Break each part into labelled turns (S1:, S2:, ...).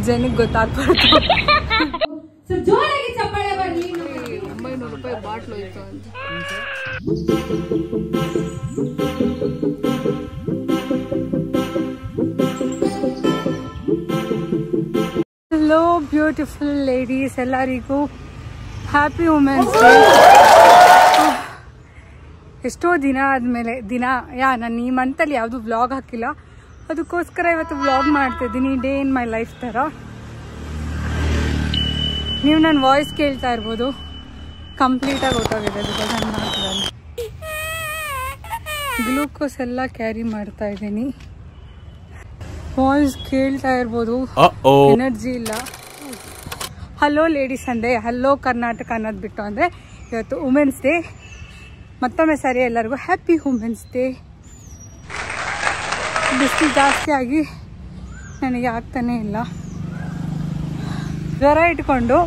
S1: ಜನಕ್ಕೆ ಗೊತ್ತಾಗ್ಬಾರ್ದು.
S2: ಜೋರಾಗಿ ಚಪ್ಪಾಳೆ ಬರ್ಲಿ.
S1: 900 ರೂಪಾಯಿ ಬಾಟ್ಲು ಹೋಯ್ತು ಅಂತ. ಹಲೋ ಬ್ಯೂಟಿಫುಲ್ ಲೇಡೀಸ್, ಎಲ್ಲರಿಗೂ ಹ್ಯಾಪಿ ವುಮೆನ್ಸ್ ಡೇ. ಎಷ್ಟೋ ದಿನ ಆದಮೇಲೆ ನಾನು ಈ ಮಂತಲ್ಲಿ ಯಾವುದು ವ್ಲಾಗ್ ಹಾಕಿಲ್ಲ, ಅದಕ್ಕೋಸ್ಕರ ಇವತ್ತು ವ್ಲಾಗ್ ಮಾಡ್ತಿದ್ದೀನಿ. ಡೇ ಇನ್ ಮೈ ಲೈಫ್ ಥರ. ನೀವು ನನ್ನ ವಾಯ್ಸ್ ಕೇಳ್ತಾ ಇರ್ಬೋದು, ಕಂಪ್ಲೀಟಾಗಿ ಗೊತ್ತಾಗಿದೆ ಬಿಕಾಸ್ ನಾನು ಮಾತಾಡಲ್ಲ. ಗ್ಲೂಕೋಸ್ ಎಲ್ಲ ಕ್ಯಾರಿ ಮಾಡ್ತಾ ಇದ್ದೀನಿ. ವಾಯ್ಸ್ ಕೇಳ್ತಾ ಇರ್ಬೋದು, ಎನರ್ಜಿ ಇಲ್ಲ. ಹಲೋ ಲೇಡೀಸ್ ಅಂದೆ, ಹಲೋ ಕರ್ನಾಟಕ ಅನ್ನೋದು ಬಿಟ್ಟು ಅಂದರೆ ಇವತ್ತು ವುಮೆನ್ಸ್ ಡೇ. ಮತ್ತೊಮ್ಮೆ ಸರಿ ಎಲ್ಲರಿಗೂ ಹ್ಯಾಪಿ ವುಮೆನ್ಸ್ ಡೇ. ಬಿಸಿಲು ಜಾಸ್ತಿ ಆಗಿ ನನಗೆ ಆಗ್ತಾನೇ ಇಲ್ಲ. ಜ್ವರ ಇಟ್ಕೊಂಡು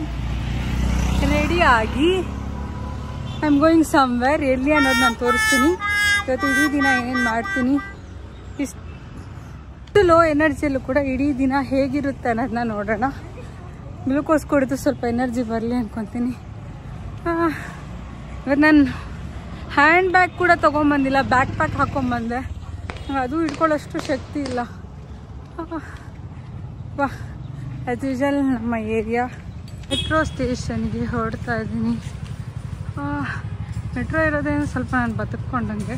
S1: ರೆಡಿಯಾಗಿ ಐ ಆಮ್ ಗೋಯಿಂಗ್ ಸಮ್ವೇರ್. ಎಲ್ಲಿ ಅನ್ನೋದು ನಾನು ತೋರಿಸ್ತೀನಿ. ಇವತ್ತು ಇಡೀ ದಿನ ಏನೇನು ಮಾಡ್ತೀನಿ, ಇಷ್ಟು ಲೋ ಎನರ್ಜಿಯಲ್ಲೂ ಕೂಡ ಇಡೀ ದಿನ ಹೇಗಿರುತ್ತೆ ಅನ್ನೋದನ್ನ ನೋಡೋಣ. ಗ್ಲೂಕೋಸ್ ಕುಡಿದು ಸ್ವಲ್ಪ ಎನರ್ಜಿ ಬರಲಿ ಅಂದ್ಕೊತೀನಿ. ಇವತ್ತು ನಾನು ಹ್ಯಾಂಡ್ ಬ್ಯಾಗ್ ಕೂಡ ತೊಗೊಂಬಂದಿಲ್ಲ, ಬ್ಯಾಕ್ ಪ್ಯಾಕ್ ಹಾಕ್ಕೊಂಬಂದೆ. ಅದು ಇಟ್ಕೊಳ್ಳೋಷ್ಟು ಶಕ್ತಿ ಇಲ್ಲ. ವಾ, ಆ್ಯಸ್ ಯೂಶಲ್ ನಮ್ಮ ಏರಿಯಾ ಮೆಟ್ರೋ ಸ್ಟೇಷನ್ಗೆ ಹೊರಡ್ತಾ ಇದ್ದೀನಿ. ಮೆಟ್ರೋ ಇರೋದೇನು ಸ್ವಲ್ಪ ನಾನು ಬದುಕೊಂಡಂಗೆ.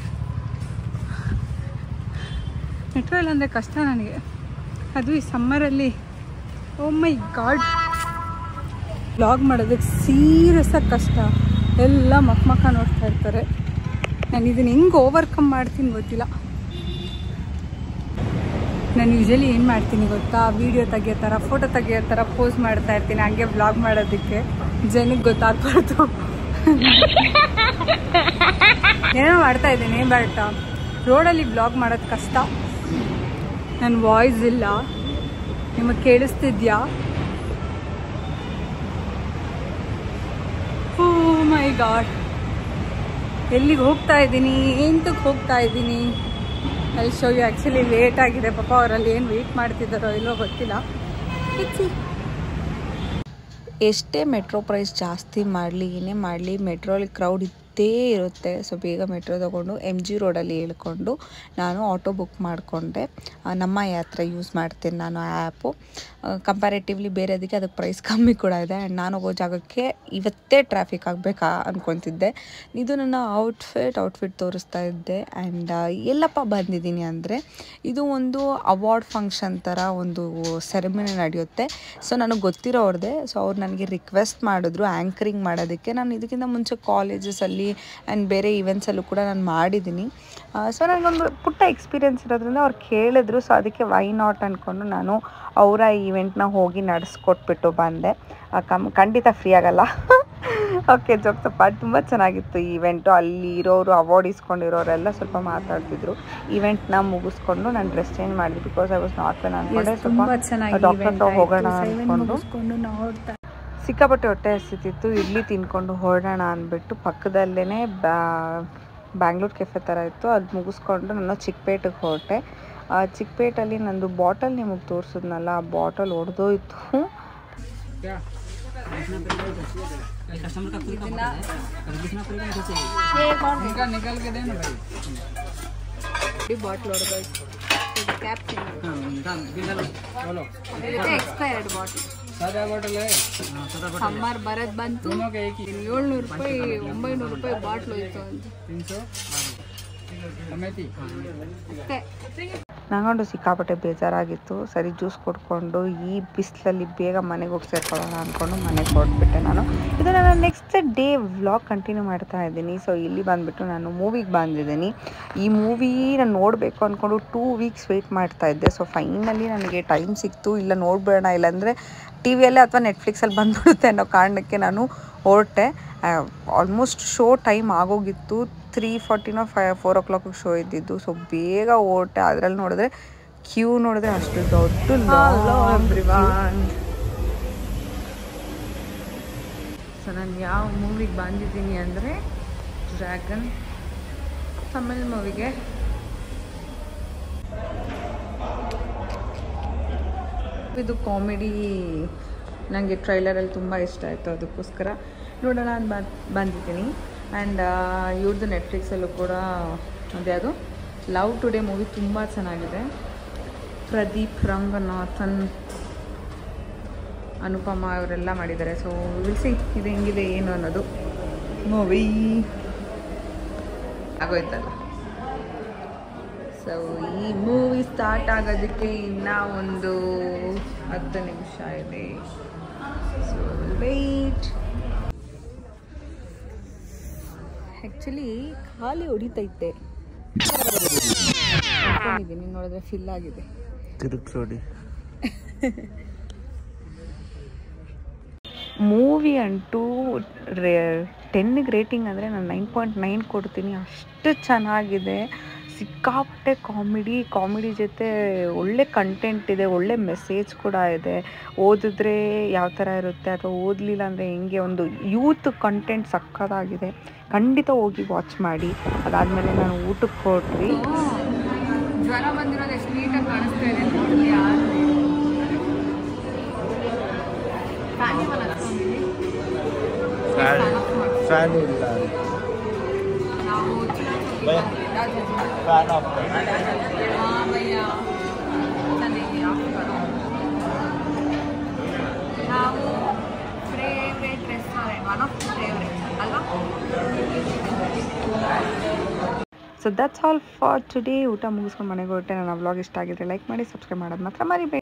S1: ಮೆಟ್ರೋ ಇಲ್ಲಾಂದರೆ ಕಷ್ಟ ನನಗೆ, ಅದು ಈ ಸಮ್ಮರಲ್ಲಿ. ಓ ಮೈ ಗಾಡ್, ವ್ಲಾಗ್ ಮಾಡೋದಕ್ಕೆ ಸೀರಿಯಸ್ಸಾಗಿ ಕಷ್ಟ. ಎಲ್ಲ ಮಕ್ಕ ನೋಡ್ತಾ ಇರ್ತಾರೆ. ನಾನು ಇದನ್ನು ಹೆಂಗೆ ಓವರ್ಕಮ್ ಮಾಡ್ತೀನಿ ಗೊತ್ತಿಲ್ಲ. ನಾನು ಯೂಶಲಿ ಏನು ಮಾಡ್ತೀನಿ ಗೊತ್ತಾ, ವೀಡಿಯೋ ತೆಗಿಯೋ ಥರ, ಫೋಟೋ ತೆಗಿಯೋ ಥರ ಪೋಸ್ ಮಾಡ್ತಾ ಇರ್ತೀನಿ, ಹಂಗೆ ವ್ಲಾಗ್ ಮಾಡೋದಕ್ಕೆ ಜನಕ್ಕೆ ಗೊತ್ತಾಗ್ಬಾರ್ದು. ಏನೋ ಮಾಡ್ತಾ ಇದ್ದೀನಿ, ಬಟ್ ರೋಡಲ್ಲಿ ವ್ಲಾಗ್ ಮಾಡೋದು ಕಷ್ಟ. ನನ್ನ ವಾಯ್ಸ್ ಇಲ್ಲ, ನಿಮಗೆ ಕೇಳಿಸ್ತಿದ್ಯಾ? ಓ ಮೈ ಗಾಡ್, ಎಲ್ಲಿಗೆ ಹೋಗ್ತಾ ಇದ್ದೀನಿ, ಎಂತಕ್ಕೆ ಹೋಗ್ತಾ ಇದ್ದೀನಿ ಅಲ್ಲಿ ಶೋ ಯು. ಆ್ಯಕ್ಚುಲಿ ಲೇಟ್ ಆಗಿದೆ, ಪಾಪ ಅವರಲ್ಲಿ ಏನು ವೆಯ್ಟ್ ಮಾಡ್ತಿದ್ದಾರೋ ಇಲ್ಲೋ ಗೊತ್ತಿಲ್ಲ.
S3: ಎಷ್ಟೇ ಮೆಟ್ರೋ ಪ್ರೈಸ್ ಜಾಸ್ತಿ ಮಾಡಲಿ, ಏನೇ ಮಾಡಲಿ, ಮೆಟ್ರೋಲಿ ಕ್ರೌಡ್ ಇದ್ದೇ ಇರುತ್ತೆ. ಸೊ ಬೇಗ ಮೆಟ್ರೋ ತೊಗೊಂಡು MG ರೋಡಲ್ಲಿ ಇಳ್ಕೊಂಡು ನಾನು ಆಟೋ ಬುಕ್ ಮಾಡಿಕೊಂಡೆ. ನಮ್ಮ ಯಾತ್ರೆ ಯೂಸ್ ಮಾಡ್ತೀನಿ ನಾನು ಆ ಆ್ಯಪು. ಕಂಪ್ಯಾರೇಟಿವ್ಲಿ ಬೇರೆದಕ್ಕೆ ಅದಕ್ಕೆ ಪ್ರೈಸ್ ಕಮ್ಮಿ ಕೂಡ ಇದೆ. ಆ್ಯಂಡ್ ನಾನು ಹೋಗೋ ಜಾಗಕ್ಕೆ ಇವತ್ತೇ ಟ್ರಾಫಿಕ್ ಆಗಬೇಕಾ ಅಂದ್ಕೊತಿದ್ದೆ. ಇದು ನನ್ನ ಔಟ್ಫಿಟ್ ತೋರಿಸ್ತಾ ಇದ್ದೆ. ಆ್ಯಂಡ್ ಎಲ್ಲಪ್ಪ ಬಂದಿದ್ದೀನಿ ಅಂದರೆ, ಇದು ಒಂದು ಅವಾರ್ಡ್ ಫಂಕ್ಷನ್ ಥರ ಒಂದು ಸೆರೆಮನಿ ನಡೆಯುತ್ತೆ. ಸೊ ನನಗೆ ಗೊತ್ತಿರೋರ್ದೆ. ಸೊ ಅವ್ರು ನನಗೆ ರಿಕ್ವೆಸ್ಟ್ ಮಾಡಿದ್ರು ಆ್ಯಂಕರಿಂಗ್ ಮಾಡೋದಕ್ಕೆ. ನಾನು ಇದಕ್ಕಿಂತ ಮುಂಚೆ ಕಾಲೇಜಸಲ್ಲಿ ಆ್ಯಂಡ್ ಬೇರೆ ಈವೆಂಟ್ಸಲ್ಲೂ ಕೂಡ ನಾನು ಮಾಡಿದ್ದೀನಿ. ಸೊ ನನಗೊಂದು ಪುಟ್ಟ ಎಕ್ಸ್ಪೀರಿಯೆನ್ಸ್ ಇರೋದ್ರಿಂದ ಅವ್ರು ಕೇಳಿದ್ರು. ಸೊ ಅದಕ್ಕೆ ವೈ ನಾಟ್ ಅಂದ್ಕೊಂಡು ನಾನು ಅವರ ಈವೆಂಟ್ನ ಹೋಗಿ ನಡೆಸ್ಕೊಟ್ಬಿಟ್ಟು ಬಂದೆ. ಖಂಡಿತ ಫ್ರೀ ಆಗಲ್ಲ. Okay, jokes part. ತುಂಬ ಚೆನ್ನಾಗಿತ್ತು ಈವೆಂಟು. ಅಲ್ಲಿ ಇರೋರು, ಅವಾರ್ಡ್ ಇಸ್ಕೊಂಡಿರೋರೆಲ್ಲ ಸ್ವಲ್ಪ ಮಾತಾಡ್ತಿದ್ರು. ಈವೆಂಟ್ನ ಮುಗಿಸ್ಕೊಂಡು ನಾನು ಡ್ರೆಸ್ ಚೇಂಜ್ ಮಾಡಿದೆ because I was not well ಅಂದ್ಕೊಂಡೆ. ಸ್ವಲ್ಪ ಡಾಕ್ಟರ್ ಹತ್ರ ಹೋಗೋಣ ಅಂದ್ಕೊಂಡು ಸಿಕ್ಕಾಪಟ್ಟೆ ಹೊಟ್ಟೆ ಹಸಿತಿತ್ತು. ಇಡ್ಲಿ ತಿನ್ಕೊಂಡು ಹೊರಡೋಣ ಅಂದ್ಬಿಟ್ಟು ಪಕ್ಕದಲ್ಲೇ ಬ್ಯಾಂಗ್ಳೂರ್ ಕೆಫೆ ಥರ ಇತ್ತು. ಅದು ಮುಗಿಸ್ಕೊಂಡು ನಾನು ಚಿಕ್ಕಪೇಟೆಗೆ ಹೊರಟೆ. ಚಿಕ್ಕಪೇಟಲ್ಲಿ ನಂದು ಬಾಟಲ್ ನಿಮಗೆ ತೋರಿಸಿದ್ನಲ್ಲ, ಆ ಬಾಟಲ್ ಒಡೆದೋಯ್ತು.
S1: ಬಾಟ್ಲ್ ಹೊಡೆದೋಯ್ತು. Expired bottle. ಸಮ್ಮರ್ ಬರೋದು ಬಂತು, 700 ರೂಪಾಯಿ 900 ರೂಪಾಯಿ ಬಾಟ್ಲು ಹೋಯ್ತು ಅಂತ.
S3: ನಂಗೊಂಡು ಸಿಕ್ಕಾಪಟ್ಟೆ ಬೇಜಾರಾಗಿತ್ತು. ಸರಿ ಜ್ಯೂಸ್ ಕೊಡ್ಕೊಂಡು ಈ ಬಿಸಿಲಲ್ಲಿ ಬೇಗ ಮನೆಗೆ ಹೋಗಿ ಸೇರ್ಕೊಳ್ಳೋಣ ಅಂದ್ಕೊಂಡು ಮನೆಗೆ ಹೊರಟ್ಬಿಟ್ಟೆ ನಾನು. ಇದು ನಾನು ನೆಕ್ಸ್ಟ್ ಡೇ ವ್ಲಾಗ್ ಕಂಟಿನ್ಯೂ ಮಾಡ್ತಾ ಇದ್ದೀನಿ. ಸೊ ಇಲ್ಲಿ ಬಂದುಬಿಟ್ಟು ನಾನು ಮೂವಿಗೆ ಬಂದಿದ್ದೀನಿ. ಈ ಮೂವಿ ನಾನು ನೋಡಬೇಕು ಅಂದ್ಕೊಂಡು 2 ವೀಕ್ಸ್ ವೆಯ್ಟ್ ಮಾಡ್ತಾ ಇದ್ದೆ. ಸೊ ಫೈನಲಿ ನನಗೆ ಟೈಮ್ ಸಿಕ್ತು. ಇಲ್ಲ ನೋಡ್ಬೇಡ, ಇಲ್ಲಾಂದರೆ ಟಿವಿಯಲ್ಲೇ ಅಥವಾ ನೆಟ್ಫ್ಲಿಕ್ಸಲ್ಲಿ ಬಂದ್ಬಿಡುತ್ತೆ ಅನ್ನೋ ಕಾರಣಕ್ಕೆ ನಾನು ಹೊರಟೆ. ಆಲ್ಮೋಸ್ಟ್ ಶೋ ಟೈಮ್ ಆಗೋಗಿತ್ತು. 3:40 4 o'clock ಶೋ ಇದ್ದಿದ್ದು. ಸೊ ಬೇಗ ಹೊರಟೆ. ಅದರಲ್ಲಿ ನೋಡಿದ್ರೆ ಕ್ಯೂ ನೋಡಿದ್ರೆ ಅಷ್ಟು ದೊಡ್ಡ.
S1: ಸೊ ನಾನು ಯಾವ ಮೂವಿಗೆ ಬಂದಿದ್ದೀನಿ ಅಂದರೆ ಡ್ರ್ಯಾಗನ್, ತಮಿಳ್ ಮೂವಿಗೆ.
S3: ಇದು ಕಾಮಿಡಿ ನನಗೆ ಟ್ರೈಲರಲ್ಲಿ ತುಂಬ ಇಷ್ಟ ಆಯಿತು, ಅದಕ್ಕೋಸ್ಕರ ನೋಡೋಣ ಅಂತ ಬಂದಿದ್ದೀನಿ. ಆ್ಯಂಡ್ ಇವ್ರದ್ದು ನೆಟ್ಫ್ಲಿಕ್ಸಲ್ಲೂ ಕೂಡ ಅದ್ಯಾವುದು ಲವ್ ಟುಡೇ ಮೂವಿ ತುಂಬ ಚೆನ್ನಾಗಿದೆ. ಪ್ರದೀಪ್ ರಂಗನಾಥನ್, ಅನುಪಮ ಅವರೆಲ್ಲ ಮಾಡಿದ್ದಾರೆ. ಸೊ ವಿಲ್ಸಿ ಇದು ಹೆಂಗಿದೆ ಏನು ಅನ್ನೋದು. ಮೂವಿ ಆಗೋಯ್ತಲ್ಲ. ಸೊ ಈ ಮೂವಿ ಸ್ಟಾರ್ಟ್ ಆಗೋದಕ್ಕೆ ಇನ್ನೂ ಒಂದು 10 ನಿಮಿಷ ಇದೆ. So wait. ಆ್ಯಕ್ಚುಲಿ ಖಾಲಿ ಹೊಡಿತೈತೆ, ಅನ್ಕೊಂಡಿದ್ದೀನಿ, ನೋಡಿದ್ರೆ ಫಿಲ್ ಆಗಿದೆ.
S4: ತಿರುಗಿಸೋಡಿ.
S3: ಮೂವಿ ಅಂತೂ 10ಗೆ ರೇಟಿಂಗ್ ಅಂದರೆ ನಾನು 9.9 ಕೊಡ್ತೀನಿ. ಅಷ್ಟು ಚೆನ್ನಾಗಿದೆ. ಸಿಕ್ಕಾಪಟ್ಟೆ ಕಾಮಿಡಿ ಜೊತೆ ಒಳ್ಳೆ ಕಂಟೆಂಟ್ ಇದೆ, ಒಳ್ಳೆ ಮೆಸೇಜ್ ಕೂಡ ಇದೆ. ಓದಿದ್ರೆ ಯಾವ ಥರ ಇರುತ್ತೆ ಅಥವಾ ಓದಲಿಲ್ಲ ಅಂದರೆ ಹೆಂಗೆ, ಒಂದು ಯೂತ್ ಕಂಟೆಂಟ್ ಸಕ್ಕತ್ತಾಗಿದೆ. ಖಂಡಿತ ಹೋಗಿ ವಾಚ್ ಮಾಡಿ. ಅದಾದಮೇಲೆ ನಾನು ಊಟಕ್ಕೆ ಹೊರಟ್ವಿ. ಜ್ವರ ಬಂದಿರೋದು ಎಷ್ಟು ನೀಟಾಗಿ ಕಾಣಿಸ್ತಾ ಇದೆ ನೋಡಿ.
S4: ಫ್ಯಾನ್ ಇಲ್ಲ. ಫ್ಯಾನ್ ಆಫ್
S3: ನಾವು favourite restaurant, one of favourite ಅಲ್ವಾ. So that's all for today. ಊಟ ಮುಗಿಸ್ಕೊಂಡು ಮನೆಗೆ ಹೊರಟೆ. ನನ್ನ ವ್ಲಾಗ್ ಇಷ್ಟ ಆಗಿದ್ರೆ ಲೈಕ್ ಮಾಡಿ, ಸಬ್ಸ್ಕ್ರೈಬ್ ಮಾಡೋದು ಮಾತ್ರ ಮರಿಬೇಡಿ.